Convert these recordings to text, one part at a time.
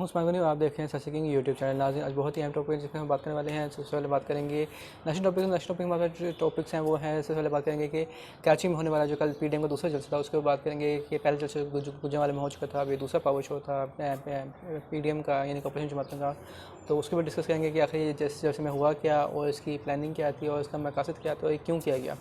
हूँ उस्मान गनी और आप देख रहे हैं सच किंग यूट्यूब चैनल। नाज़रीन, आज बहुत ही अहम टॉपिक जिसमें हम बात करने वाले हैं। सबसे पहले बात करेंगे नेशनल टॉपिक में जो टॉपिक्स हैं वो हैं। सबसे पहले बात करेंगे कि कराची में होने वाला जो कल पीडीएम का दूसरा जलसा था उसके बाद बात करेंगे कि पहले जलसे गुजरांवाले में हो चुका था, अभी दूसरा पावर शो था पीडीएम का यानी अपोजिशन जमातों का। तो उसके बाद डिस्कस करेंगे कि आखिर ये जलसे में हुआ क्या और इसकी प्लानिंग क्या थी और इसका मकसद क्या था और क्यों किया गया।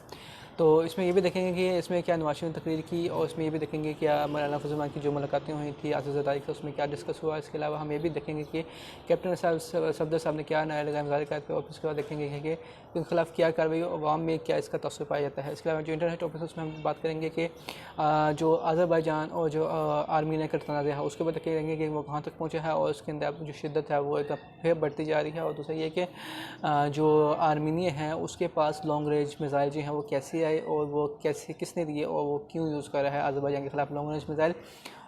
तो इसमें ये भी देखेंगे कि इसमें क्या नवाज शरीफ ने तकरीर की और इसमें ये भी देखेंगे क्या मौलाना फजल रहमान की जो मुलाकातें हुई थी आज़ाद ज़रदारी से उसमें क्या डिस्कस हुआ। इसके अलावा हम ये भी देखेंगे कि कैप्टन सफदर साहब ने क्या नया लगाया मुजाहिर पे और उसके बाद देखेंगे कि उनके खिलाफ क्या कार्रवाई और अवाम में क्या इसका तअस्सुर पाया जाता है। इसके अलावा जो इंटरनेट टॉपिक है उसमें हम बात करेंगे कि जो अज़रबैजान और जो आर्मी ने कर तनाज़ा है उसके बाद देखेंगे कि वो कहाँ तक पहुँचा है और उसके अंदर जो शिद्दत है वो एक फिर बढ़ती जा रही है। और दूसरा ये कि जो आर्मीनिया है उसके पास लॉन्ग रेंज मिज़ाइल जो हैं वो कैसे आए और वो कैसे किसने दिए और वो क्यों यूज़ कर रहा है अज़रबैजान के खिलाफ लॉन्ग रेंज मिज़ाइल।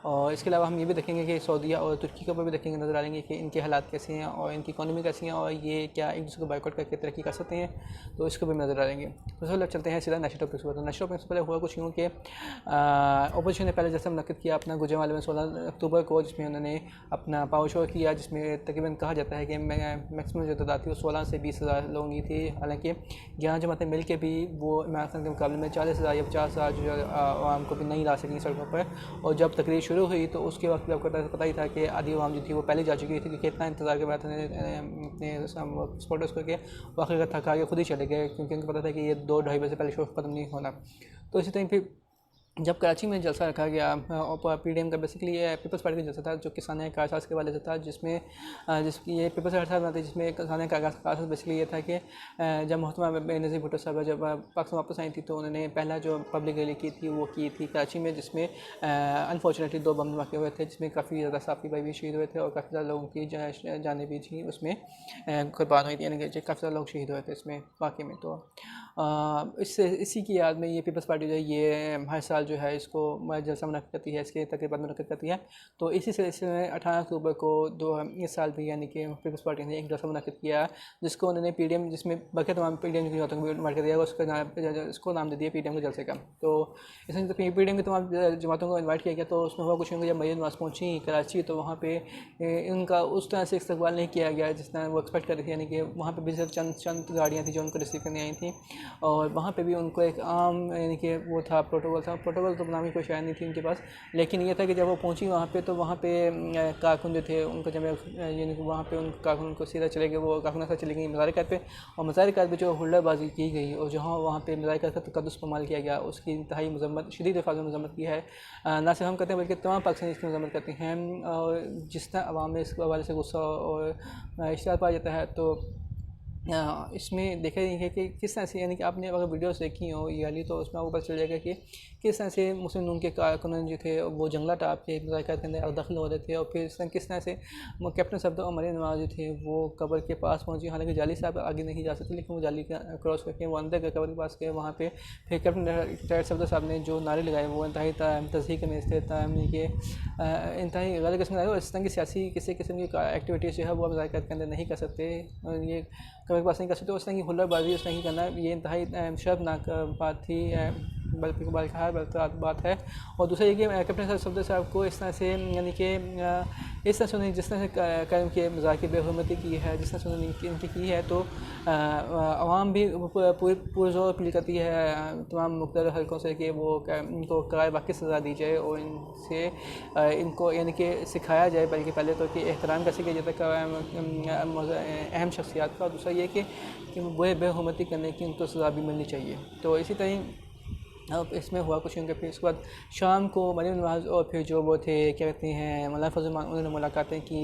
और इसके अलावा हम ये भी देखेंगे कि सऊदीया और तुर्की के ऊपर भी देखेंगे, नज़र डालेंगे कि इनके हालात कैसे हैं और इनकी इकॉनमी कैसी है और ये क्या एक दूसरे को बाइकआउट करके तरक्की कर सकते हैं। तो इसको भी नज़र डालेंगे। तो सब लोग चलते हैं सीधा नेशनल टॉपिक्स पर। तो नेशनल टॉपिक्स पहले हुआ कुछ यूँ कि अपोजिशन ने पहले जैसे मुनक़िद किया अपना गुजरांवाले में 16 अक्टूबर को, जिसमें उन्होंने अपना पावर शो किया, जिसमें तकरीबन कहा जाता है कि मैक्सिमम जो तादाद थी वो 16 से 20,000 लोगों की थी। हालांकि 11 जमातें मिल के भी वो इमरान खान के मुकाबले में 40,000 या 50,000 जो आवाम को भी नहीं ला सकेंगी सड़कों पर। और जब तकरीर शुरू हुई तो उसके वक्त भी आपको पता ही था कि आधी आवाम जो थी वो पहले जा चुकी थी, क्योंकि इतना इंतज़ार के बाद अपने सपोर्टर्स करके आखिर थका के खुद ही चले गए, क्योंकि उनको पता था कि ये 2-2.5 बजे से पहले शो ख़त्म नहीं होना। तो इसी तरह फिर जब कराची में जलसा रखा गया पीडीएम का, बेसिकली ये पीपल्स पार्टी का जलसा था जो किसान कारसाज के वाले से था, जिसमें जिसकी ये पीपल्स पार्टी बनाती है, जिसमें किसान कारसाज बेसिकली ये था कि जब मोहतरमा बेनज़ीर भुट्टो साहब जब पाकिस्तान वापस आई थी तो उन्होंने पहला जो पब्लिक रैली की थी वो की थी कराची में, जिसमें अनफॉर्चुनेटली 2 बम धमाके हुए थे, जिसमें काफ़ी ज़्यादा साफ़ी भाई भी शहीद हुए थे और काफ़ी ज़्यादा लोगों की जानें भी थी उसमें कुर्बान हुई थी, यानी कि काफ़ी ज़्यादा लोग शहीद हुए थे इसमें वाक़ई में। तो इसी की याद में ये पीपल्स पार्टी जो है ये हर साल जो है इसको जलसा मुनक़्क़िद करती है, इसके तकरीबन मुनक़्क़िद करती है। तो इसी सिलसिले में 18 अक्टूबर को इस साल भी यानी कि पीपल्स पार्टी ने एक जलसा मुनक़्क़िद किया, जिसको उन्होंने पीडीएम, जिसमें बाकी तमाम पीडीएम की जमातों को इन्वाइट कर दिया, उसको नाम दे दिया पीडीएम के जलसे का। तो इसमें जब पीडीएम की तमाम जमातों को इन्वाइट किया गया तो उसमें हुआ कुछ होंगे, जब मरीम नवाज़ पहुँची कराची तो वहाँ पर इनका उस तरह से इस्तकबाल नहीं किया गया जिस तरह वो एक्सपेक्ट कर रही थी, यानी कि वहाँ पर भी सिर्फ चंद गाड़ियाँ थी जो उनको रिसीव करने आई थी और वहाँ पे भी उनको एक आम यानी कि वो था प्रोटोकॉल तो बनाने की कोई शायद नहीं थी उनके पास। लेकिन ये था कि जब वो पहुंची वहाँ पे तो वहाँ पे कारकुन जो थे उनको जब यानी कि वहाँ पे उन कारकुन को सीधा चले गए, वो कारकुन ऐसा चले गई मज़ारिकात पे, और मज़ारिकात पे जो हुल्लड़बाजी की गई और जहाँ वहाँ पे मज़ारिकात का तकद्दुस इस्तेमाल किया गया उसकी इंतहाई मज़म्मत, शदीद अल्फाज़ में मज़म्मत की है। ना सिर्फ हम करते हैं बल्कि तमाम पाकिस्तानी इसकी मज़म्मत करते हैं और जिस तरह अवाम में इस हवाले से गुस्सा और इश्तिहार पाया जाता है। तो इसमें देखा है कि किस तरह से, यानी कि आपने अगर वीडियोस देखी हो ये वाली तो उसमें आपको पता चल जाएगा कि किस तरह से मुस्लिम लीग के कारकुन जो थे वो जंगला टाप के मुज़ाहिरात के अंदर दाखिल हो रहे थे और फिर किस तरह से कैप्टन सफदर और मरीम नवाज़ जो थे वो कब्र के पास पहुँची। हालांकि जाली साहब आगे नहीं जा सकते, लेकिन वो जाली का क्रॉस करके वो अंदर गए कब्र के पास गए। वहाँ पर फिर कैप्टन सफदर साहब ने जो नारे लगाए वो इंतहाई तस्दीक में थे, कि इंतहाई गलत किस्म के, इस तरह की सियासी किसी किस्म की एक्टिविटीज़ जो है वो मुज़ाहिरात के अंदर नहीं कर सकते और ये कभी पास नहीं कर सकते। उस तरह की हुल्लड़बाजी उस तरह की करना ये इंतहाई शर्मनाक बात थी, बल्कि बात है। और दूसरा ये कि कैप्टन सफदर साहब को इस तरह से, यानी कि इस तरह से उन्होंने जिस तरह से कर्म के मज़ाक की बेहुरमती की है, जिस तरह से उन्होंने इनकी की है, तो आवाम भी पुरज़ोर अपील करती है तमाम मुख्तलिफ हलकों से कि वो इनको कराए वाक़ई सज़ा दी जाए और इनसे इनको यानी कि सिखाया जाए, बल्कि पहले तो कि एहतराम कैसे किया जाता है अहम शख्सियात का, और दूसरा ये कि वो बेहुरमती करने की उनको सज़ा भी मिलनी चाहिए। तो इसी तरह अब इसमें हुआ कुछ उनके, फिर उसके बाद शाम को मरीम नवाज़ और फिर जो वो थे क्या कहते हैं मौलाना फजल रहमान, उन्होंने मुलाकातें की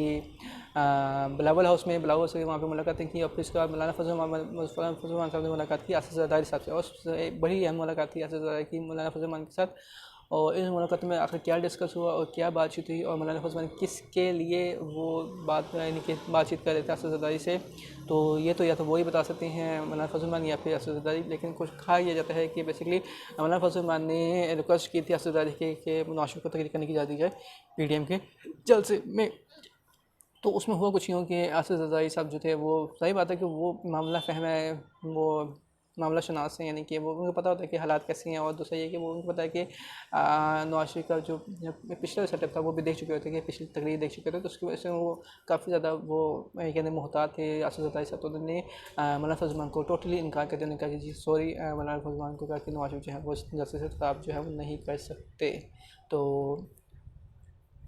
बिलावल हाउस में, बिलावल से वहाँ पे मुलाकातें की। और फिर उसके बाद मौलाना फजल रहमान साहब ने मुलाकात की आसिफ ज़रदारी साहब से, और बड़ी अहम मुलाकात थी आसिफ ज़रदारी की मौलाना फजल रहमान के साथ। और इस मुलाकात में आखिर क्या डिस्कस हुआ और क्या बातचीत हुई और मौलाना फजल रहमान किसके लिए वो यानी कि बातचीत कर रहे थे आसिफ ज़रदारी से, तो ये तो या तो वही बता सकते हैं मौलाना फजल रहमान या फिर आसिफ ज़रदारी। लेकिन कुछ कहा यह जाता है कि बेसिकली मौलाना फजल रहमान ने रिक्वेस्ट की थी आसिफ ज़रदारी के नवाज़ शरीफ को तकरीर करने की इजाज़त दी जाए पीडीएम के जलसे में। तो उसमें हुआ कुछ यूँ कि आसिफ ज़रदारी साहब जो थे वो, सही बात है कि वो मामला फ़हम है, वो मामला शनास हैं, यानी कि वो उनको पता होता है कि हालात कैसे हैं। और दूसरा ये कि वो उनको पता है कि नवाज शरीफ का जो पिछला सेटअप था वो भी देख चुके होते कि पिछली तकरीर देख चुके थे, तो उसकी वजह से वो काफ़ी ज़्यादा वो कहते मोहतात थे असद साहब। तो उन्होंने मौलाना फजल रहमान को टोटली इनकार कर दिया। उन्होंने कहा कि जी सॉरी, मौलाना फजल रहमान को कहा कि नवाज शरीफ जो है वो जलसे से खिताब जो है वो नहीं कर सकते। तो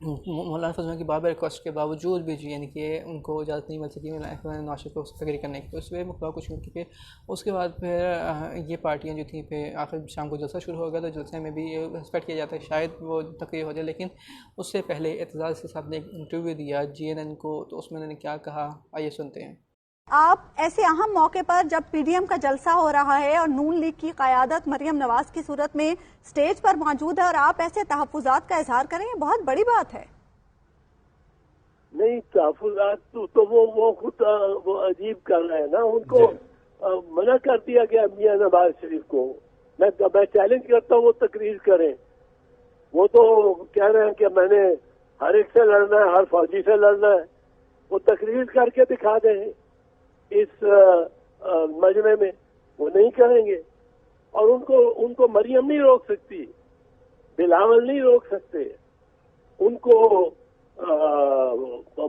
मौलाना फजल की बार-बार रिक्वेस्ट के बावजूद भी जी यानी कि उनको इजाज़त नहीं मिल सकी नवाज शरीफ को तकरीर करने की। तो इसमें मुकदमा कुछ हुआ कि उसके बाद फिर ये पार्टियां जो थी फिर आखिर शाम को जलसा शुरू हो गया। तो जलसे में भी ये एक्सपेक्ट किया जाता है शायद वो तकरीर हो जाए, लेकिन उससे पहले एतजाज़ के साथ ने एक इंटरव्यू दिया GNN को। तो उसमें उन्होंने क्या कहा, आइए सुनते हैं। आप ऐसे अहम मौके पर जब पीडीएम का जलसा हो रहा है और नून लीग की क़यादत मरियम नवाज की सूरत में स्टेज पर मौजूद है और आप ऐसे तहफ़्फ़ुज़ात का इजहार करें, ये बहुत बड़ी बात है। नहीं, तहफ़्फ़ुज़ात तो वो खुद वो अजीब कर रहे हैं ना। उनको मना कर दिया गया मियां नवाज शरीफ को। मैं चैलेंज करता हूँ वो तकरीर करें। वो तो कह रहे हैं कि मैंने हर एक से लड़ना है, हर फौजी से लड़ना है। वो तकरीर करके दिखा दें इस मजमे में। वो नहीं करेंगे और उनको मरियम नहीं रोक सकती, बिलावल नहीं रोक सकते, उनको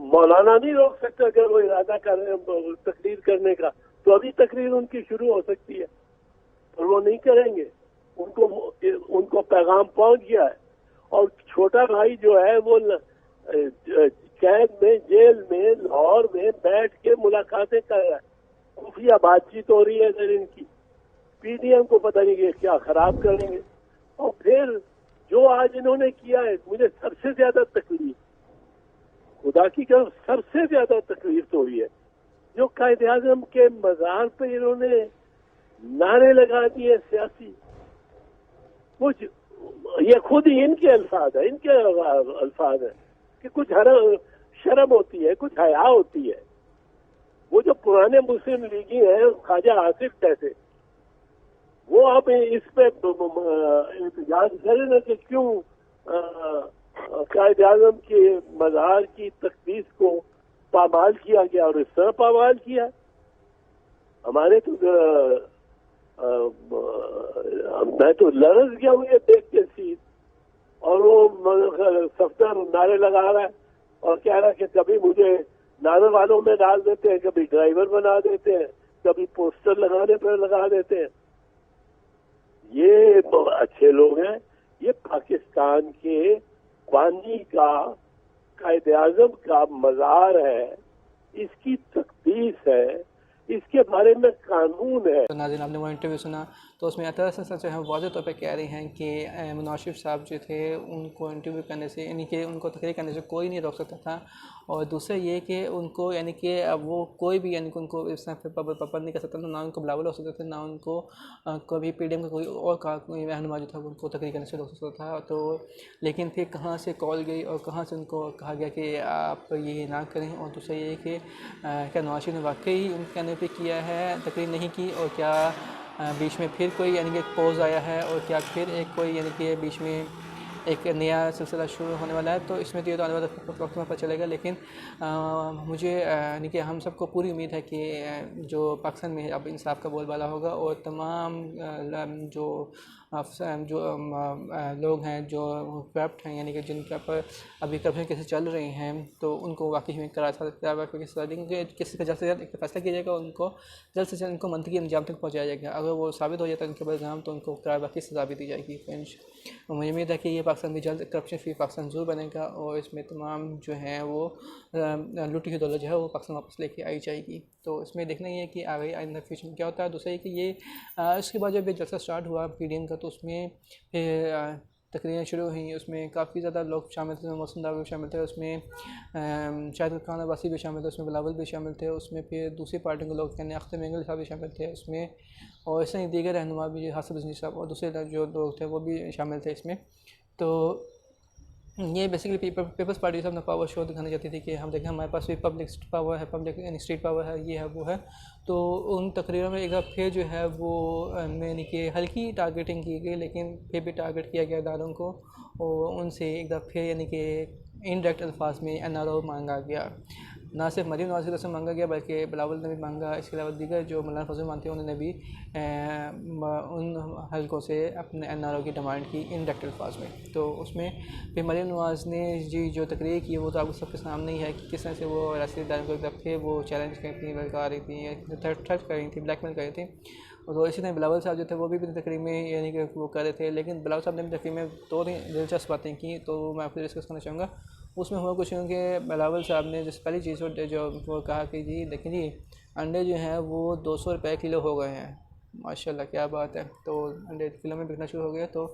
मौलाना नहीं रोक सकते। अगर वो इरादा कर रहे हैं तकरीर करने का तो अभी तकरीर उनकी शुरू हो सकती है, और वो नहीं करेंगे। उनको पैगाम पहुंच गया है। और छोटा भाई जो है वो कैद में, जेल में, लाहौर में बैठ के मुलाकातें कर रहा है। खुफिया बातचीत हो रही है इधर इनकी। पीडीएम को पता नहीं कि क्या खराब करेंगे। और फिर जो आज इन्होंने किया है, मुझे सबसे ज्यादा तकलीफ, खुदा की कसम सबसे ज्यादा तकलीफ तो हुई है जो कायद-ए-आज़म के मज़ार पे इन्होंने नारे लगा दिए सियासी। कुछ ये खुद ही इनके अल्फाज है, इनके अल्फाज है कि कुछ शर्म होती है, कुछ हया होती है। वो जो पुराने मुस्लिम लीगी हैं, ख्वाजा आसिफ जैसे, वो अब इस पे इंतजार करें ना कि क्यों कायद-ए-आज़म के मज़ार की तकदीस को पामाल किया गया। और इस तरह पामाल किया हमारे तो मैं तो लरज़ गया हूँ ये देख के सीट। और वो सफ्तर नारे लगा रहा है और कह रहा है कि कभी मुझे नारे वालों में डाल देते हैं, कभी ड्राइवर बना देते हैं, कभी पोस्टर लगाने पर लगा देते हैं। ये अच्छे लोग हैं। ये पाकिस्तान के बानी का, कायद-ए-आज़म का मज़ार है, इसकी तकदीस है, इसके बारे में कानून है। तो नाज़रीन, आपने वो इंटरव्यू सुना, तो उसमें अतर सच जो है वाज़ेह तौर पर कह रही हैं कि नवाज शरीफ साहब जो थे उनको इंटरव्यू करने से, यानी कि उनको तकरीर करने से कोई नहीं रोक सकता था। और दूसरा ये कि उनको यानी कि वो कोई भी यानी कि उनको इस तरह पाबंद नहीं कर सकता था, ना उनको बिलावल हो सकते थे, ना उनको कभी पीडीएम का कोई और कोई रहनुमा जो था उनको तकरीर करने से रोक सकता था। तो लेकिन फिर कहाँ से कॉल गई और कहाँ से उनको कहा गया कि आप ये ना करें। और दूसरा ये कि क्या नवाज शरीफ ने वाकई उनके कहने पर किया है, तकरीर नहीं की, और क्या बीच में फिर कोई यानी कि पॉज आया है, और क्या फिर एक कोई यानी कि बीच में एक नया सिलसिला शुरू होने वाला है। तो इसमें तो ये तो आने वाले वक्त में पता चलेगा। लेकिन मुझे यानी कि हम सबको पूरी उम्मीद है कि जो पाकिस्तान में अब इंसाफ का बोलबाला होगा, और तमाम जो लोग हैं जो करप्ट हैं, यानी कि जिनके ऊपर अभी करप्शन केसेस चल रही हैं, तो उनको वाकई में कार्रवाई की सजा देंगे। किसी का जल्द से जल्द एक फैसला किया जाएगा, उनको जल्द से जल्द उनको मंतकी अंजाम तक पहुँचाया जाएगा। अगर वो साबित हो जाता है उनके बदनाम, तो उनको कार्रवाई की सजा भी दी जाएगी। मुझे उम्मीद है कि ये पाकिस्तान भी जल्द करप्शन फ्री पाकिस्तान ज़रूर बनेगा, और इसमें तमाम जो हैं वो लूटी हुई दौलत जो है वो पाकिस्तान वापस लेके आई जाएगी। तो इसमें देखना ही है कि आगे आइंदा फ्यूचर में क्या होता है। दूसरा ये कि ये इसके बाद जब ये जलसा स्टार्ट हुआ पीडीएम का, तो उसमें फिर तकरीरें शुरू हुई। उसमें काफ़ी ज़्यादा लोग शामिल थे, मौसम दाव भी शामिल थे, उसमें शाहिद खान अब्बासी भी शामिल थे, उसमें बिलावल भी शामिल थे, उसमें फिर दूसरी पार्टियों के लोग यानी अख्तर मेंगल साहब भी शामिल थे उसमें, और इसमें दीगर रहनुमा भी हासिफ अज़मी साहब और दूसरे जो लोग थे वो भी शामिल थे इसमें। तो ये बेसिकली पीपल्स पार्टी से अपना पावर शो दिखाना चाहती थी कि हम देखें हमारे पास भी पब्लिक पावर है, पब्लिक स्ट्रीट पावर है, ये है वो है। तो उन तकरीरों में एक बार फिर जो है वो यानी कि हल्की टारगेटिंग की गई, लेकिन फिर भी टारगेट किया गया इदारों को, और उनसे एक बार फिर यानी कि इनडायरेक्ट अल्फाज में NRO मांगा गया। ना सिर्फ मरीम नवाज़ की तरफ से मांगा गया बल्कि बिलावल ने भी मांगा। इसके अलावा दीगर जो मौलाना फजल मानते हैं उन्होंने भी उन हलकों से अपने NRO की डिमांड की इनडायरेक्ट अल्फाज में। तो उसमें फिर मरीम नवाज़ ने जी जो तकरीर की वो तो आपको सबके सामने ही है कि किस तरह से वो रियासती इदारों की तरफ थे वो चैलेंज कर रही थी, बलका रही थी, थ्रेट कर रही थी, ब्लैकमेल कर रही थी। तो इसी तरह बिलावल साहब जो थे वो भी तकरीर में यानी कि वो कर रहे थे। लेकिन बिलावल साहब ने भी तकरीर में 2-3 दिलचस्प बातें की तो मैं आपको डिस्कस करना चाहूँगा। उसमें हुआ कुछ यूँ कि बिलावल साहब ने जिस पहली चीज़ जो वो कहा कि जी देखें जी अंडे जो हैं वो 200 रुपये किलो हो गए हैं, माशाल्लाह क्या बात है। तो अंडे किलो में बिकना शुरू हो गया। तो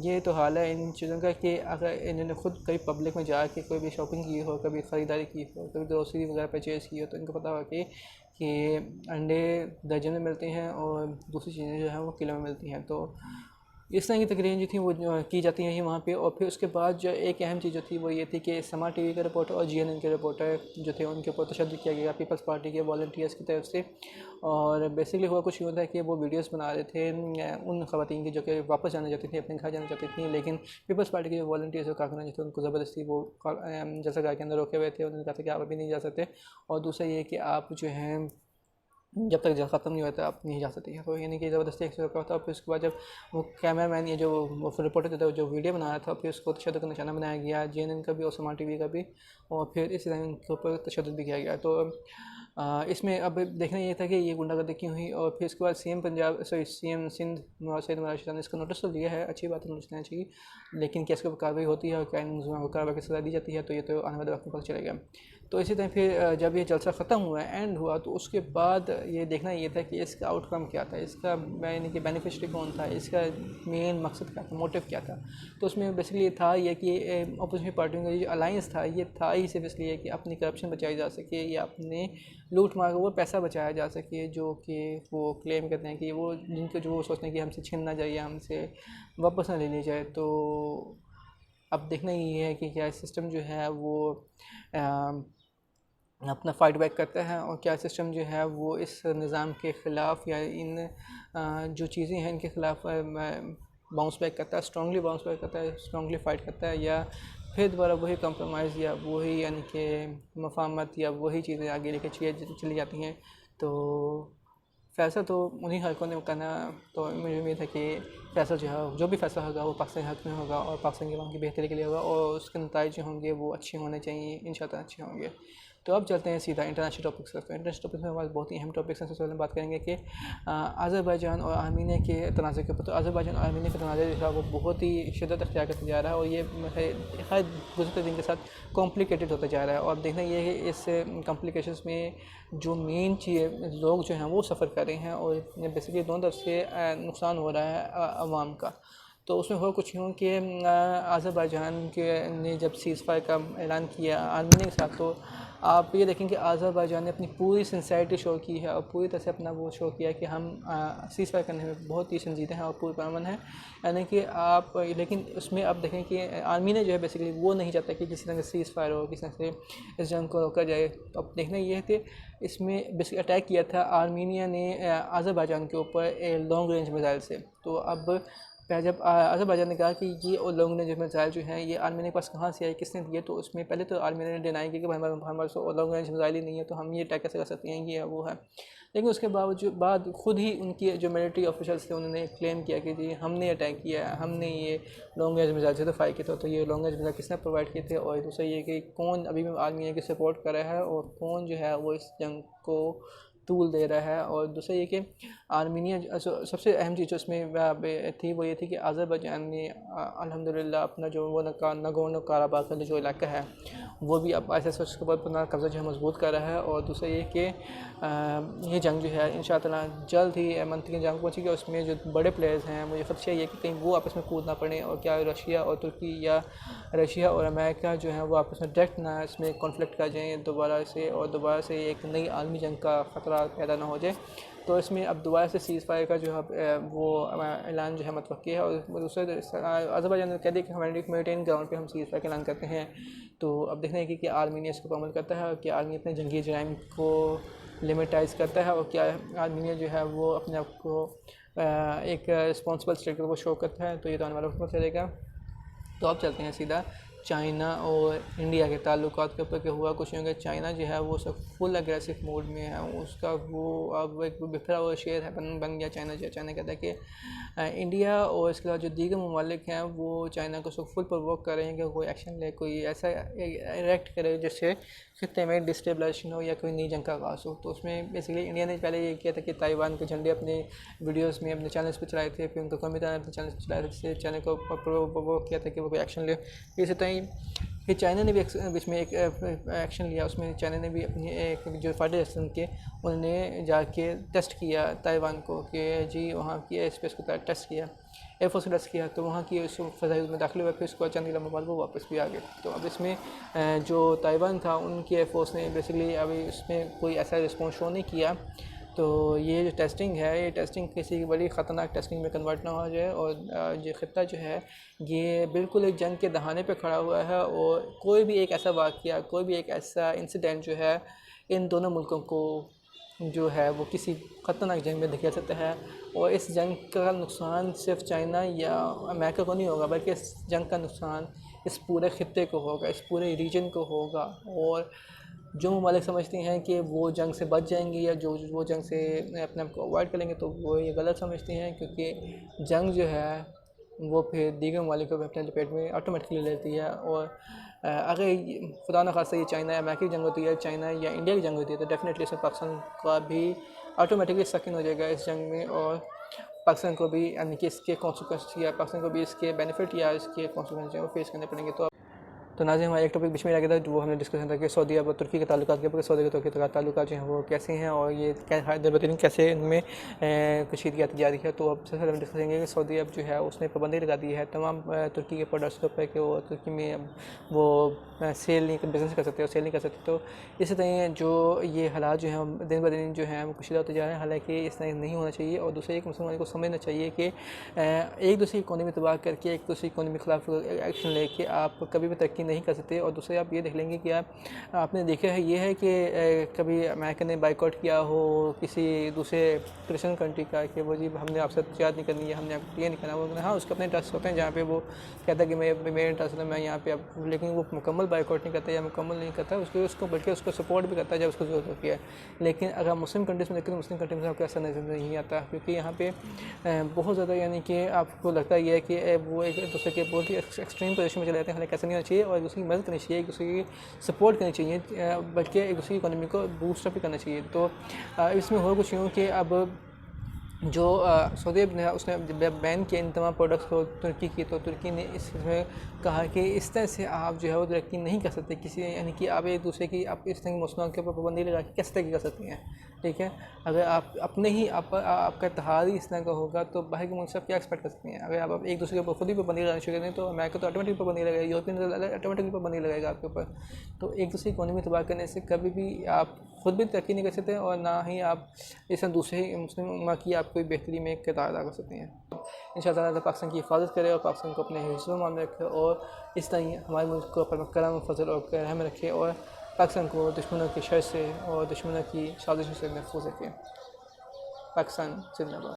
ये तो हाल है इन चीज़ों का कि अगर इन्होंने खुद कभी पब्लिक में जा के कोई भी शॉपिंग की हो, कभी ख़रीदारी की हो, कभी ग्रोसरी वगैरह परचेज़ की हो तो इनको पता हो कि अंडे दर्जन में मिलते हैं और दूसरी चीज़ें जो हैं वो किलो में मिलती हैं। तो इस तरह की तकरीरें जो थी वो की जाती हैं वहाँ पे। और फिर उसके बाद जो एक अहम चीज़ जो थी वो ये थी कि समा TV के रिपोर्टर और GNN के रिपोर्टर जो थे उनके ऊपर तशद्दुद किया गया पीपल्स पार्टी के वॉलंटियर्स की तरफ से। और बेसिकली हुआ कुछ यूँ था कि वो वीडियोस बना रहे थे उन ख़वातीन की जो कि वापस जाना चाहती थी, अपने घर जाना चाहती थी, लेकिन पीपल्स पार्टी के जो वॉलंटियर्स और कारकुनान जो थे उनको ज़बरदस्ती वो जैसा घर के अंदर रोके हुए थे। उन्होंने कहा था कि आप अभी नहीं जा सकते और दूसरा ये कि आप जो हैं जब तक जल ख़त्म नहीं होता आप नहीं जा सकती हैं। तो यानी कि ज़बरदस्ती एक रोका था। फिर उसके बाद जब वो कैमरा मैन या जो वो रिपोर्टर था जो वीडियो बना रहा था फिर उसको तशद्दुद का निशाना बनाया गया, GNN का भी और समा TV का भी, और फिर इस तरह उनके ऊपर तशद्दुद भी किया गया। तो इसमें अब देखना ये था कि ये गुंडागर्दी क्यों हुई। और फिर इसके बाद CM सिंध सैयद नवाज़ शरीफ ने इसका नोटिस तो लिया है, अच्छी बात है, नोटिस लेना चाहिए, लेकिन क्या इसके ऊपर कार्रवाई होती है और क्या इन कार्रवाई की सज़ा दी जाती है तो ये तो आने वाले वक्त में पता चलेगा। तो इसी तरह फिर जब ये जलसा ख़त्म हुआ, एंड हुआ, तो उसके बाद ये देखना ये था कि इसका आउटकम क्या था, इसका यानी कि बेनिफिशरी कौन था, इसका मेन मकसद क्या था, मोटिव क्या था। तो उसमें बेसिकली था ये कि अपोजिशन पार्टियों का जो अलायंस था ये था ही सिर्फ इसलिए कि अपनी करप्शन बचाई जा सके या अपने लूट मार वो पैसा बचाया जा सके जो कि वो क्लेम करते हैं कि वो जिनको जो सोचते हैं कि हमसे छीन ना जाए या हमसे वापस ना ले ली जाए। तो अब देखना ये है कि क्या सिस्टम जो है वो अपना फ़ाइट बैक करता है और क्या सिस्टम जो है वो इस निज़ाम के ख़िलाफ़ या इन जो चीज़ें हैं इनके ख़िलाफ़ बाउंस बैक करता है, स्ट्रॉन्गली बाउंस बैक करता है, स्ट्रॉन्गली फ़ाइट करता है, या फिर दोबारा वही कंप्रोमाइज़ या वही यानी कि मफाहमत या वही चीज़ें आगे लेके चली जाती हैं। तो फ़ैसला तो उन्हीं हलकों ने करना। तो मुझे उम्मीद है कि फ़ैसला जो है जो भी फ़ैसला होगा वो पाकिस्तान हक़ में होगा और पाकिस्तान के अवाम की बेहतरी के लिए होगा और उसके नताइज जो होंगे वो अच्छे होने चाहिए, इंशाअल्लाह अच्छे होंगे। तो अब चलते हैं सीधा इंटरनेशनल टॉपिक्स पर। तो इंटरनेशनल टॉपिक्स में हमारे बहुत ही अहम टॉपिक्स हैं। सबसे पहले बात करेंगे कि अज़रबैजान और आर्मीनिया के तनाज़े के ऊपर। तो अज़रबैजान और आर्मीनिया का तनाज़ा जो है वो बहुत ही शिद्दत अख्तियार करते जा रहा है और ये हर गुज़रते दिन के साथ कॉम्प्लिकेटेड होता जा रहा है। और देखना ये है इस कॉम्प्लिकेशंस में जो मेन चीज़ लोग जो हैं वो सफ़र कर रहे हैं और बेसिकली दोनों तरफ से नुकसान हो रहा है अवाम का। तो उसमें हो कुछ यूँ कि अज़रबैजान के ने जब सीज़ फायर का ऐलान किया आर्मीनिया के साथ, तो आप ये देखें कि अज़रबैजान ने अपनी पूरी सिंसेरिटी शो की है और पूरी तरह से अपना वो शो किया कि हम सीज़ फायर करने में बहुत ही संजीदे हैं और पूरे परमन हैं। यानी कि आप लेकिन उसमें आप देखें कि आर्मीनिया जो है बेसिकली वो नहीं चाहता कि किसी तरह से सीज़ फायर हो, किसी तरह से इस जंग को रोका जाए। तो अब देखना ये है कि इसमें बेसिकली अटैक किया था आर्मीनिया ने अज़रबैजान के ऊपर लॉन्ग रेंज मिसाइल से। तो अब जब अज़रबैजान ने कहा कि ये और लॉन्ग रेंज मिसाइल जो हैं ये आर्मीनिया के पास कहाँ से आए, किसने दिए, तो उसमें पहले तो आर्मीनिया ने डिनाई किया कि हमारे पास लॉन्ग रेंज मिसाइल ही नहीं है तो हम ये अटैक कैसे कर सकते हैं, ये वो है। लेकिन उसके बाद खुद ही उनकी जो मिलिट्री ऑफिशल्स थे उन्होंने क्लेम किया कि जी हमने अटैक किया है, हमने ये लॉन्ग रेंज मिसाइल से तो फायर किया था। तो ये लॉन्ग रेंज मिसाइल किसने प्रोवाइड किए थे और दूसरा ये कि कौन अभी भी आर्मीनिया की सपोर्ट कर रहा है और कौन जो है वो इस जंग को टूल दे रहा है। और दूसरा ये कि आर्मीनिया सबसे अहम चीज़ उसमें थी वो ये थी कि अज़रबैजान ने अल्हम्दुलिल्लाह अपना जो वो नगोर्नो काराबाख का जो इलाका है वो भी अब ISIS उसके ऊपर अपना कब्ज़ा जो है मजबूत कर रहा है। और दूसरा ये कि ये जंग जो है इंशाअल्लाह जल्द ही मंथ की जंग पहुँचेगी। उसमें जो बड़े प्लेयर्स हैं मुझे खदशा ये कि कहीं वो आपस में कूद ना पड़े और क्या रशिया और तुर्की या रशिया और अमेरिका जो है वो आपस में डायरेक्ट ना इसमें कॉन्फ्लिक्ट कर जाएँ दोबारा से एक नई आलमी जंग का ख़तरा पैदा ना हो जाए। तो इसमें अब दोबारा से सीज़ फायर का जो है वो ऐलान जो है मतवक्की है। और दूसरे अज़रबैजान ने कह दिया कि हमारे ह्यूमैनिटेरियन ग्राउंड पे हम सीज़ फायर का ऐलान करते हैं। तो अब देखने है कि आर्मीनिया इसको अमल करता है और क्या आर्मी अपने जंगी जराइम को लिमिटाइज़ करता है और क्या आर्मीनिया जो है वो अपने आप को एक रिस्पॉन्सिबल स्टेट को शो करता है। तो ये तो आने वाला वक्त में चलेगा। तो अब चलते हैं सीधा चाइना और इंडिया के ताल्लुकात के ऊपर के हुआ कुछ नहीं होगा। चाइना जो है वो सब फुल एग्रेसिव मोड में है, उसका वो अब एक बिखरा हुआ शेर है बन गया चाइना। जो चाइना कहता है कि इंडिया और इसके अलावा जो दीगर ममालिक हैं वो चाइना को सब फुल प्रोवोक कर रहे हैं कि कोई एक्शन ले, कोई ऐसा रिएक्ट करे जिससे खित्ते में डिस्टेबलाइजेशन हो या कोई नई जंग का आगाज़ हो। तो उसमें बेसिकली इंडिया ने पहले ये किया था कि ताइवान के झंडे अपने वीडियोस में अपने चैनल्स पर चलाए थे, फिर उनको कमी तरह अपने चैनल्स पर चलाए थे, जिससे चैनल को प्रोवोक किया था कि वो कोई एक्शन ले। इसी तरह फिर चाइना ने भी बीच में एक एक्शन लिया, उसमें चाइना ने भी अपनी एक जो फाइटर सिस्टम के उन्होंने जाके टेस्ट किया ताइवान को कि जी वहाँ की एयर स्पेस को टेस्ट किया, एयरफोर्स को टेस्ट किया, तो वहाँ की फ़ज़ाई में दाखिल हुआ, फिर उसको चंद लम्बा बाद वो वापस भी आ गए। तो अब इसमें जो ताइवान था उनकी एयरफोर्स ने बेसिकली अभी उसमें कोई ऐसा रिस्पॉन्स शो नहीं किया। तो ये जो टेस्टिंग है, ये टेस्टिंग किसी की बड़ी ख़तरनाक टेस्टिंग में कन्वर्ट ना हो जाए और ये ख़ित्ता जो है ये बिल्कुल एक जंग के दहाने पे खड़ा हुआ है और कोई भी एक ऐसा वाक़या, कोई भी एक ऐसा इंसिडेंट जो है इन दोनों मुल्कों को जो है वो किसी ख़तरनाक जंग में धकेल सकता है। और इस जंग का नुकसान सिर्फ चाइना या अमेरिका को नहीं होगा, बल्कि इस जंग का नुकसान इस पूरे ख़ित्ते को होगा, इस पूरे रीजन को होगा। और जो ममालिक समझते हैं कि वो जंग से बच जाएंगे या जो वो जंग से अपने आप को अवॉइड करेंगे, तो वो ये गलत समझते हैं, क्योंकि जंग जो है वो फिर दीगर ममालिक को अपने लपेट में ऑटोमेटिकली लेती है। और अगर खुदा न खास्ता ये चाइना या अमेरिका की जंग होती है, चाइना या इंडिया की जंग होती है, तो डेफिनेटली इसमें पाकिस्तान का भी ऑटोमेटिकली सकिन हो जाएगा इस जंग में, और पाकिस्तान को भी यानी कि इसके कॉन्सिक्वेंस या पाकिस्तान को भी इसके बेनिफिट या इसके कॉन्सिक्वेंस वो फेस करने पड़ेंगे। तो नाज़रीन हमारा एक टॉपिक बीच में आ गया था, जो हमने डिस्कशन था कि सऊदी अरब और तुर्की के ताल्लुकात के ऊपर, सऊदी के तुर्की के ताल्लुकात जो हैं वो कैसे हैं और ये बेहतरीन कैसे इनमें कशीदगी आती जा रही है। तो अब सबसे पहले हम डिस्कस करेंगे कि सऊदी अरब जो है उसने पाबंदी लगा दी है तमाम तुर्की के प्रोडक्ट्स के ऊपर कि वो तुर्की में वो सेल नहीं बिज़नेस कर सकते और सेल नहीं कर सकते। तो इसी तरह जो ये हालात जो हैं दिन ब दिन जो हैं वो कशीदा होते जा रहे हैं, हालाँकि इस तरह नहीं होना चाहिए। और दूसरे एक मुसलमान को समझना चाहिए कि एक दूसरे की इकोनॉमी तबाह करके, एक दूसरी इकोनॉमी के खिलाफ एक्शन लेके आप कभी भी तरक्की नहीं कर सकते। और दूसरे आप ये देख लेंगे कि आपने देखा है ये है कि कभी अमेरिका ने बाइकआउट किया हो किसी दूसरे क्रिश्चियन कंट्री का कि वो जी हमने आपसे तजारत नहीं करनी है, हमने आपको ये नहीं करना, वो हाँ उसके अपने इंटरेस्ट होते हैं जहाँ पे वो कहता है कि मेरे इंटरेस्ट है मैं यहाँ पे अब, लेकिन वो मुकम्मल बाइकआउट नहीं करता या मुकम्मल नहीं करता उसको बल्कि उसको सपोर्ट भी करता है जब उसको ज़रूरत होती है। लेकिन अगर मुस्लिम कंट्रीज़ में देखें तो मुस्लिम कंट्री में आपको ऐसा नजर नहीं आता, क्योंकि यहाँ पे बहुत ज़्यादा यानी कि आपको लगता ही है कि वो एक दूसरे के बहुत ही एक्सट्रीम पोजीशन में चले जाते हैं। हालांकि ऐसा नहीं होना चाहिए और एक दूसरे की मदद करनी चाहिए, एक दूसरे की सपोर्ट करनी चाहिए, बल्कि एक दूसरी इकोनॉमी को बूस्टअप भी करना चाहिए। तो इसमें हो कुछ यूँ कि अब जो सऊदी अरब ने उसने बैन किया इन तमाम प्रोडक्ट्स को तुर्की की, तो तुर्की ने इसमें कहा कि इस तरह से आप जो है वो तरक्की नहीं कर सकते किसी, यानी कि आप एक दूसरे की आप इस तरह की मुसलमान के ऊपर पाबंदी लगा के कैसे तरक्की कर सकती हैं। ठीक है, अगर आप अपने ही आपका इत्तेहाद ही इस तरह का होगा तो बाहर के मुल्क से आप क्या एक्सपेक्ट कर सकते हैं। अगर आप एक दूसरे के ऊपर खुद ही पाबंदी लगानी शुरू कर दें तो अमेरिका तो ऑटोमेटिक पाबंदी लगाएगा, यूरोपियन ऑटोमेटिकली पाबंदी लगाएगा आपके ऊपर। तो एक दूसरी इकोनॉमी तबाह करने से कभी भी आप खुद भी तरक्की नहीं कर सकते और ना ही आप इस दूसरे मुस्लिम उम्मा की आप कोई बेहतरी में किरदार अदा कर सकते हैं। इंशाअल्लाह ताला पाकिस्तान की हिफाजत करे और पाकिस्तान को अपने हिस्सों में रखे और इस तरह हमारे मुल्क को अपना करम फजल और रहम रखे और पाकिस्तान को दुश्मनों की शर से और दुश्मनों की साजिशों से महफूज रखे। पाकिस्तान जिंदाबाद।